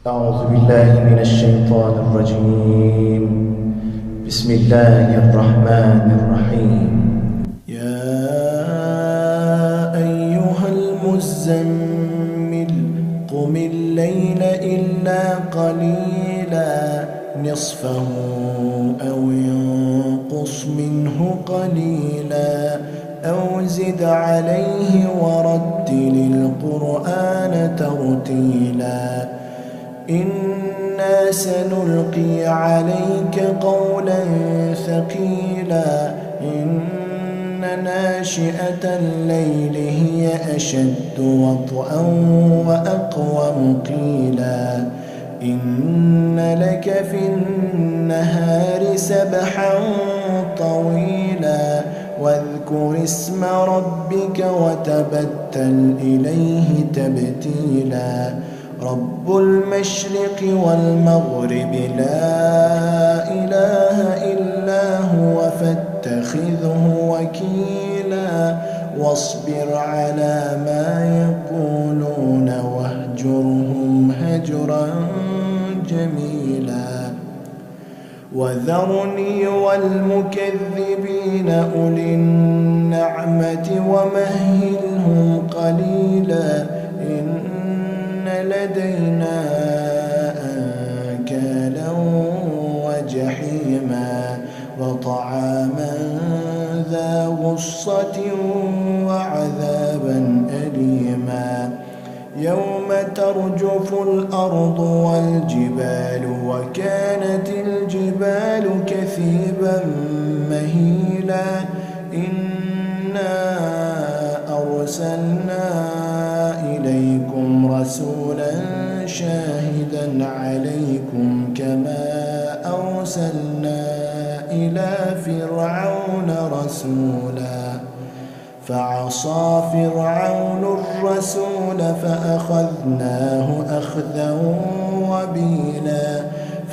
أعوذ بالله من الشيطان الرجيم. بسم الله الرحمن الرحيم. يا أيها المزمل قم الليل إلا قليلا نصفه أو ينقص منه قليلا أو زد عليه ورتل القرآن ترتيلا إنا سنلقي عليك قولا ثقيلا إن ناشئة الليل هي أشد وطئا وأقوم قيلا إن لك في النهار سبحا طويلا واذكر اسم ربك وتبتل إليه تبتيلا رب المشرق والمغرب لا إله إلا هو فاتخذه وكيلا واصبر على ما يقولون واهجرهم هجرا جميلا وذرني والمكذبين أولي النعمة ومهلهم قليلا إن لدينا أنكالا وجحيما وطعاما ذا غصة وعذابا أليما يوم ترجف الأرض والجبال وكانت الجبال كثيبا مهيلا إنا أرسلنا إليكم رسولا شاهدا عليكم كما أرسلنا إلى فرعون رسولا فعصى فرعون الرسول فأخذناه أخذا وبيلا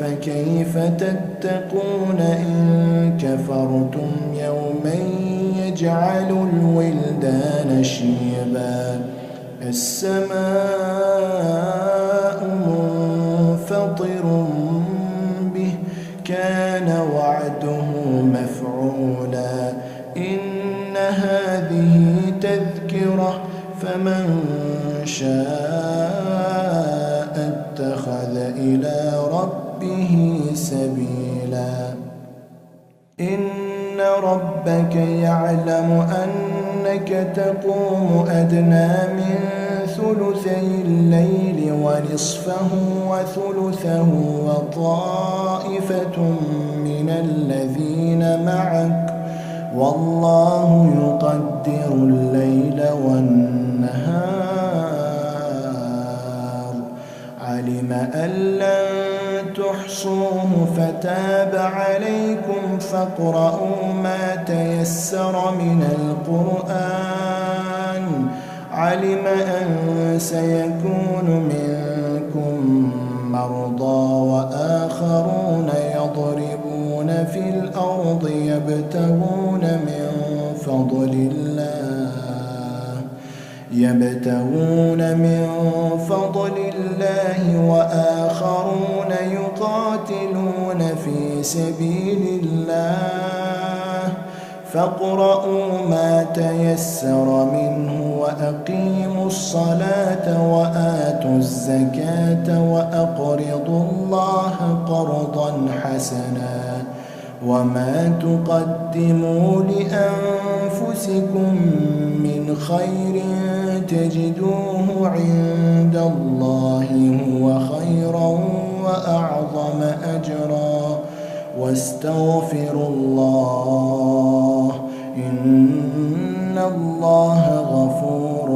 فكيف تتقون إن كفرتم يوما يجعل الولدان شيبا السماء منفطر به كان وعده مفعولا إن هذه تذكرة فمن شاء اتخذ إلى ربه سبيلا إن ربك يعلم أنك تقوم أدنى من ثلثي الليل ونصفه وثلثه وطائفة من الذين معك والله يقدر الليل والنهار علم أن لن تحصوه فتاب عليكم فاقرؤوا ما تيسر من القرآن علم أن سيكون منكم مرضى وآخرون يضربون في الأرض يبتغون من فضل الله وآخرون يقاتلون في سبيل الله فاقرؤوا ما تيسر منه وأقيموا الصلاة وآتوا الزكاة وأقرضوا الله قرضا حسنا وما تقدموا لأنفسكم من خير تجدوه عند الله هو خيرا وأعظم أجرا واستغفروا الله إن الله غفور